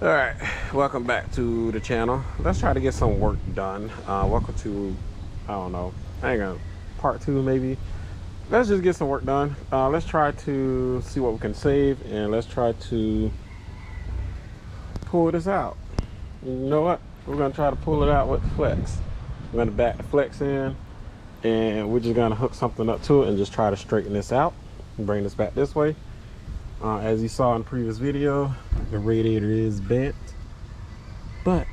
All right, welcome back to the channel. Let's try to get some work done. Welcome to, I don't know, I ain't gonna, part two maybe. Let's just get some work done. Let's try to see what we can save, and let's try to pull this out. You know what? We're gonna try to pull it out with the flex. We're gonna back the flex in, and we're just gonna hook something up to it and just try to straighten this out and bring this back this way. As you saw in the previous video, the radiator is bent, but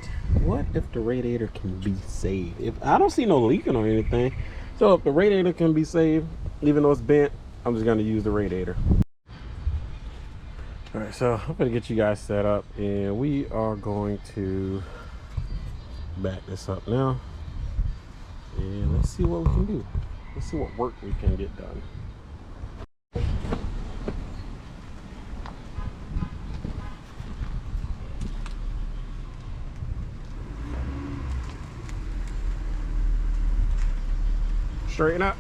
what if the radiator can be saved? If I don't see no leaking or anything, so if the radiator can be saved even though it's bent, I'm just going to use the radiator. All right, so I'm going to get you guys set up, and we are going to back this up now, and let's see what we can do. Let's see what work we can get done. Straighten up.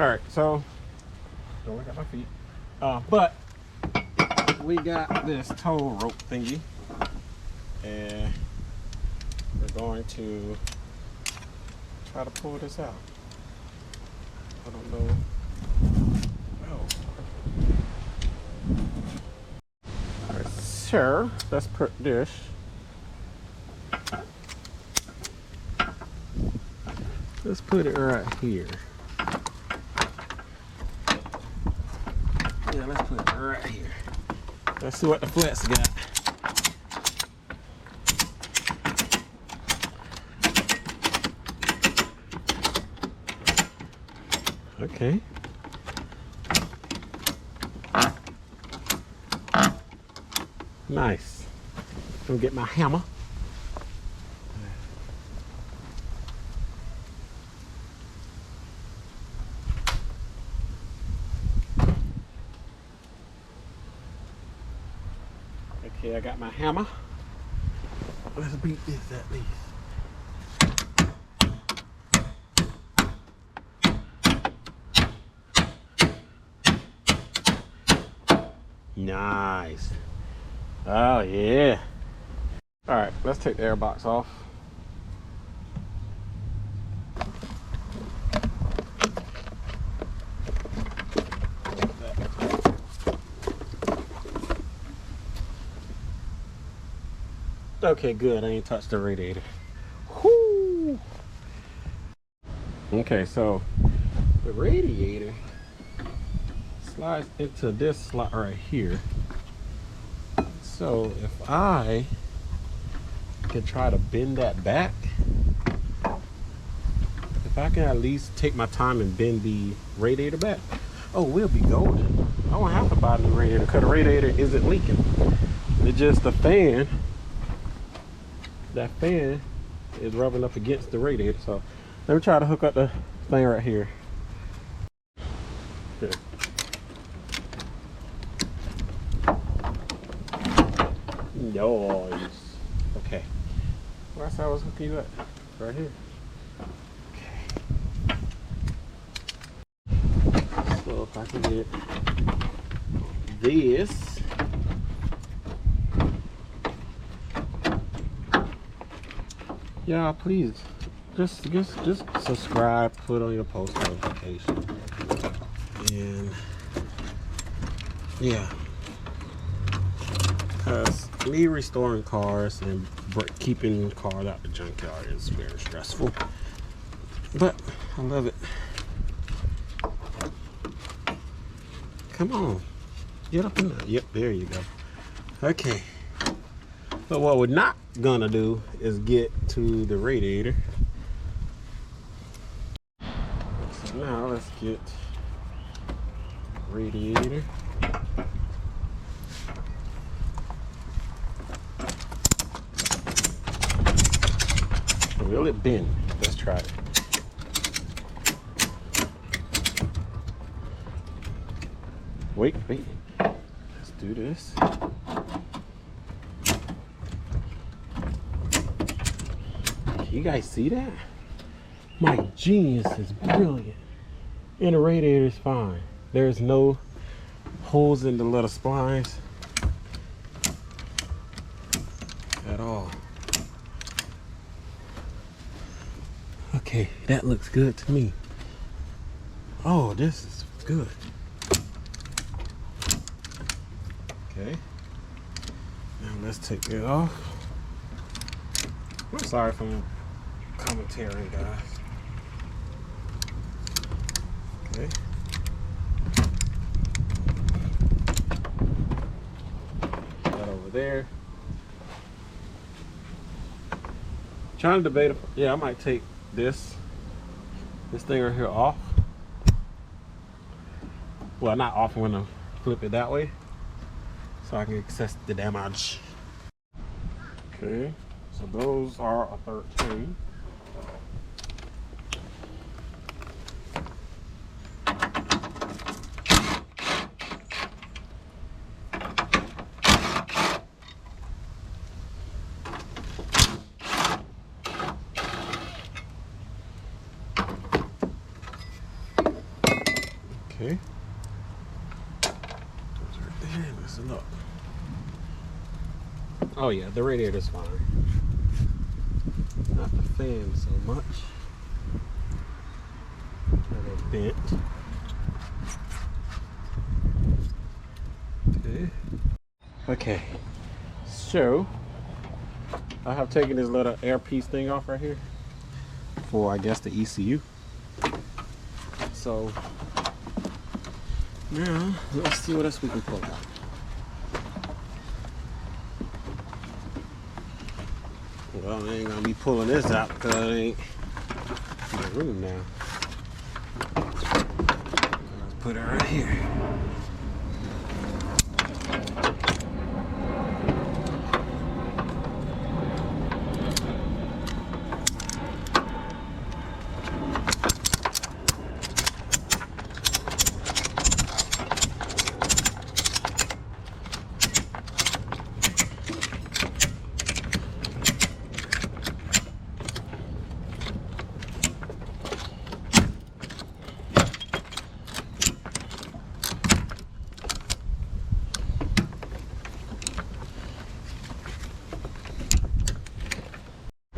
All right, so don't look at my feet. But we got this tow rope thingy, and we're going to try to pull this out. I don't know. Oh. All right, sure. Let's put this. Let's put it right here. Yeah, let's put it right here. Let's see what the flex got. Okay. Nice. Gonna get my hammer. Okay, I got my hammer. Let's beat this at least. Nice. Oh yeah. All right, let's take the air box off. Okay, good. I ain't touched the radiator. Whoo! Okay, so the radiator slides into this slot right here. So if I could try to bend that back, if I can at least take my time and bend the radiator back, oh, we'll be golden. I won't have to buy a new radiator because the radiator isn't leaking. It's just the fan. That fan is rubbing up against the radiator. So let me try to hook up the thing right here. Here. Nice. Okay. Well, that's how I was hooking you up. Right here. Okay. So if I can get this. Yeah, please just subscribe, put on your post notification, and yeah, because me restoring cars and keeping cars out the junkyard is very stressful, but I love it. Come on, get up in there. Yep, there you go. Okay. But what we're not gonna do is get to the radiator. So now let's get radiator. Will it bend? Let's try it. Wait. Let's do this. You guys see that? My genius is brilliant. And the radiator is fine. There's no holes in the little splines at all. Okay, that looks good to me. Oh, this is good. Okay. Now let's take it off. I'm sorry for my commentary, guys. Okay. That over there. Trying to debate if, yeah, I might take this thing right here off. Well, not off, when I flip it that way, so I can access the damage. Okay, so those are a 13. Okay. Listen up. Oh yeah, the radiator's fine. Not the fan so much. They're bent. Okay. Okay. So I have taken this little air piece thing off right here for, I guess, the ECU. So now let's see what else we can pull out. Well, I ain't gonna be pulling this out because it ain't my room now. Let's put it right here.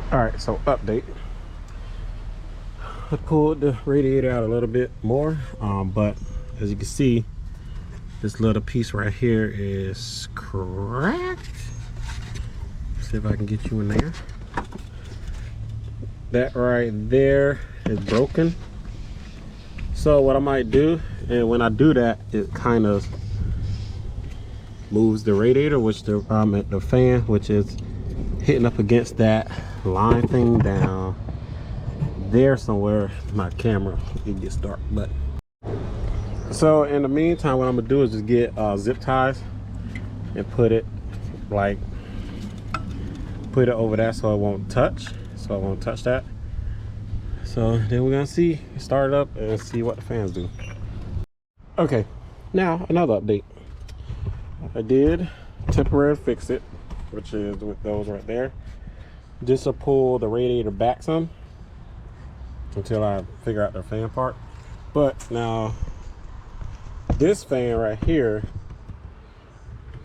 All right, so update. I pulled the radiator out a little bit more, but as you can see, this little piece right here is cracked. See if I can get you in there. That right there is broken. So what I might do, and when I do that, it kind of moves the radiator, which the fan, which is hitting up against that line thing down there somewhere. My camera, it gets dark, but so in the meantime, what I'm gonna do is just get zip ties and put it over that so it won't touch. So I won't touch that. So then we're gonna start it up and see what the fans do. Okay, now another update. I did temporarily fix it, which is with those right there. Just to pull the radiator back some until I figure out the fan part. But now this fan right here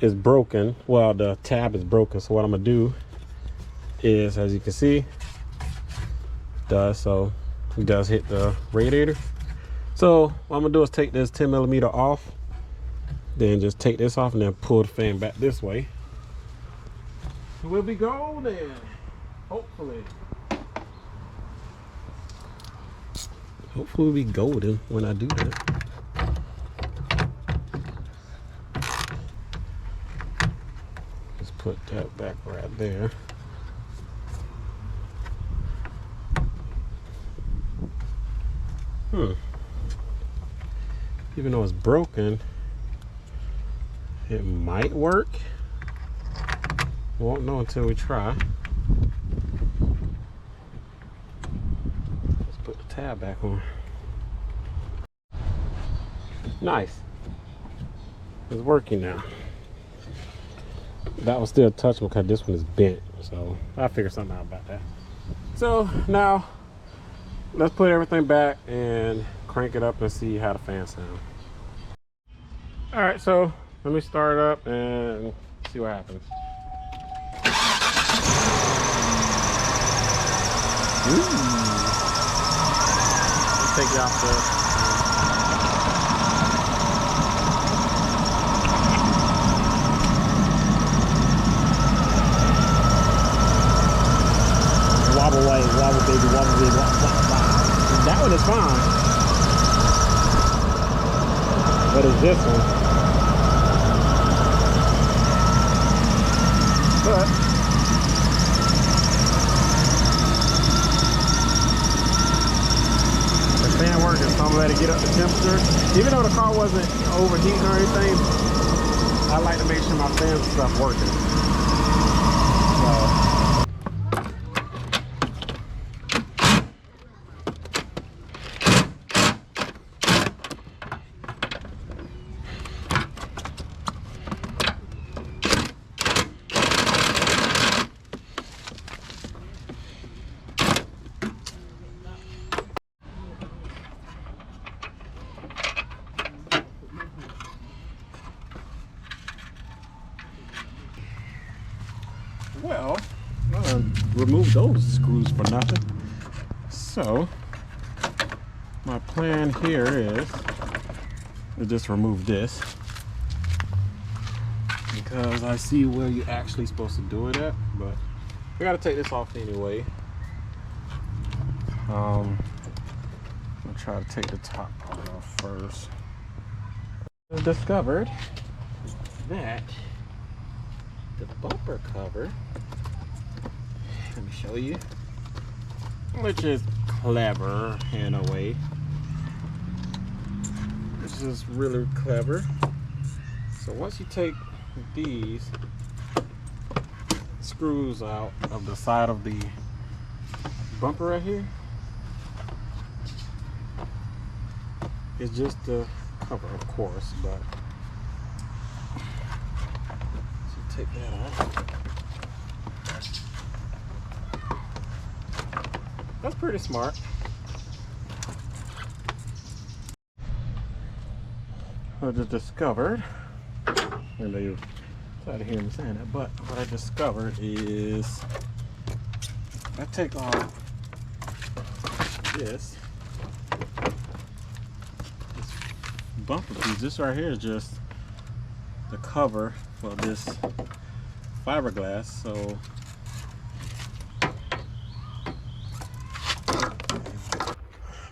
is broken. Well, the tab is broken. So what I'm gonna do is, as you can see, it does hit the radiator. So what I'm gonna do is take this 10mm off, then just take this off and then pull the fan back this way. We'll be golden, hopefully. Hopefully we'll be golden when I do that. Just put that back right there. Even though it's broken, it might work. We won't know until we try. Let's put the tab back on. Nice. It's working now. That was still touchable because this one is bent. So I'll figure something out about that. So now let's put everything back and crank it up and see how the fan sounds. All right, so let me start up and see what happens. Ooh. Let's take you off the. Wobble away, wobble baby, wobble baby, wobble. That one is fine. What is this one? But the fan working, so I'm gonna let it get up to temperature. Even though the car wasn't overheating or anything, I like to make sure my fan stuff working. So. Well, remove those screws for nothing. So, my plan here is to just remove this because I see where you're actually supposed to do it at, but we gotta take this off anyway. I'll try to take the top part off first. I discovered that the bumper cover, let me show you, which is clever in a way. This is really clever. So once you take these screws out of the side of the bumper right here, it's just the cover, of course, but take that off. That's pretty smart. I just discovered, I know you're tired of hearing me saying that, but what I discovered is I take off this bumper piece. This right here is just the cover for this fiberglass. So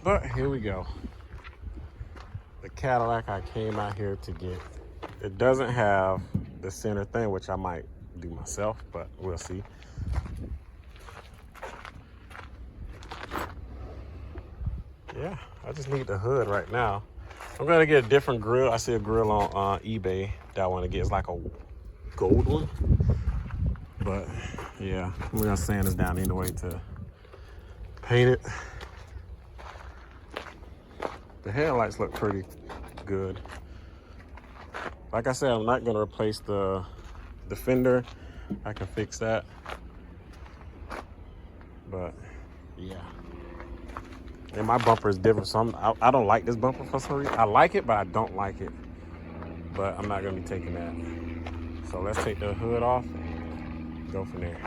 but here we go. The Cadillac I came out here to get. It doesn't have the center thing, which I might do myself, but we'll see. Yeah, I just need the hood right now. I'm gonna get a different grill. I see a grill on eBay that I want to get. It's like a gold one, but yeah, we're gonna sand this down anyway to paint it. The headlights look pretty good. Like I said, I'm not gonna replace the fender. I can fix that, but yeah. And my bumper is different, so I don't like this bumper for some reason. I like it, but I don't like it. But I'm not gonna be taking that. So let's take the hood off and go from there.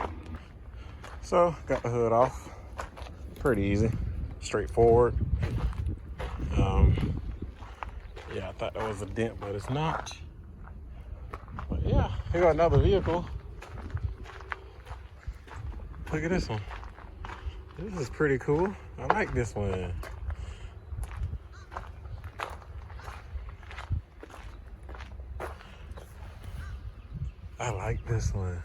So got the hood off. Pretty easy, straightforward. Yeah, I thought that was a dent, but it's not. But yeah, here got another vehicle. Look at this one. This is pretty cool. I like this one. I like this one.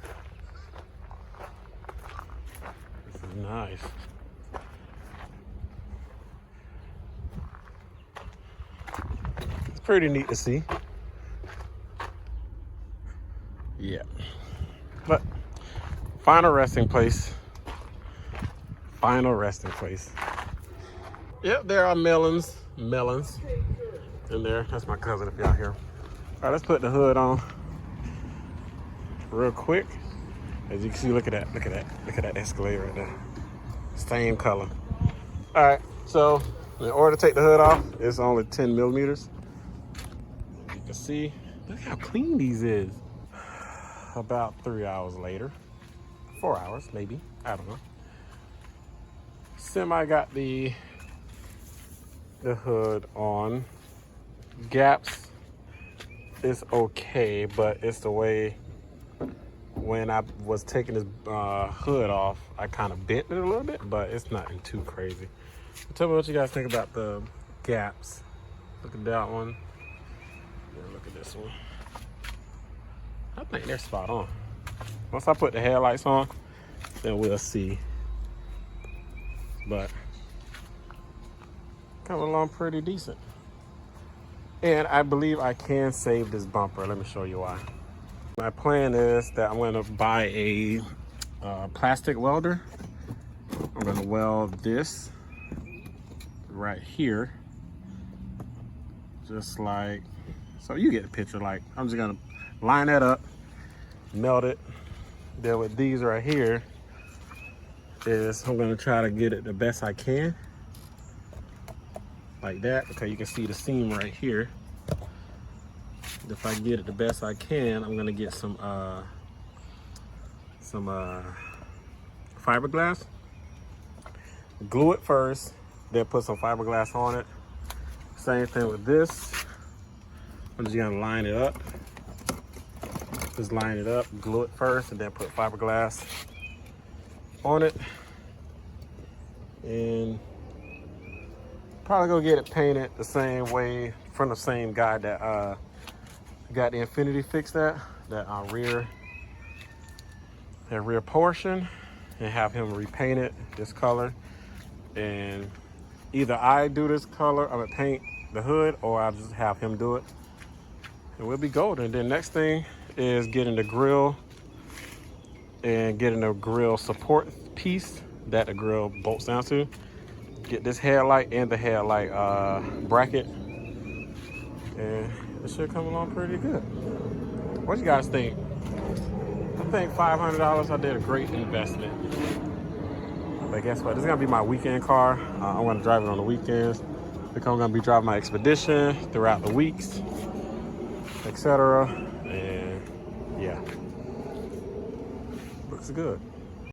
This is nice. It's pretty neat to see. Yeah. But final resting place. Final resting place. Yep, there are melons in there. That's my cousin if y'all hear. All right, let's put the hood on real quick. As you can see, look at that, look at that, look at that Escalade right there. Same color. All right, so in order to take the hood off, it's only 10 millimeters. can see, look how clean these is. About 3 hours later, 4 hours maybe, I don't know. Semi got the hood on. Gaps is okay, but it's the way when I was taking this hood off, I kind of bent it a little bit, but it's nothing too crazy. Tell me what you guys think about the gaps. Look at that one. Yeah, look at this one. I think they're spot on. Once I put the headlights on, then we'll see. But coming along pretty decent. And I believe I can save this bumper. Let me show you why. My plan is that I'm going to buy a plastic welder. I'm going to weld this right here. Just like, so you get the picture. Like, I'm just going to line that up, melt it. Then with these right here, I'm going to try to get it the best I can. Like that, because you can see the seam right here. If I get it the best I can, I'm gonna get some fiberglass. Glue it first, then put some fiberglass on it. Same thing with this. I'm just gonna line it up. Just line it up, glue it first, and then put fiberglass on it. And probably gonna get it painted the same way from the same guy that got the Infinity fixed that rear portion, and have him repaint it this color. And either I do this color, I'm gonna paint the hood, or I'll just have him do it, and we'll be golden. And then next thing is getting the grill and getting a grill support piece that the grill bolts down to. Get this headlight and the headlight bracket, and it should come along pretty good. What do you guys think? I think $500, I did a great investment. But guess what? This is gonna be my weekend car. I'm gonna drive it on the weekends, because I'm gonna be driving my Expedition throughout the weeks, etc. And yeah, looks good.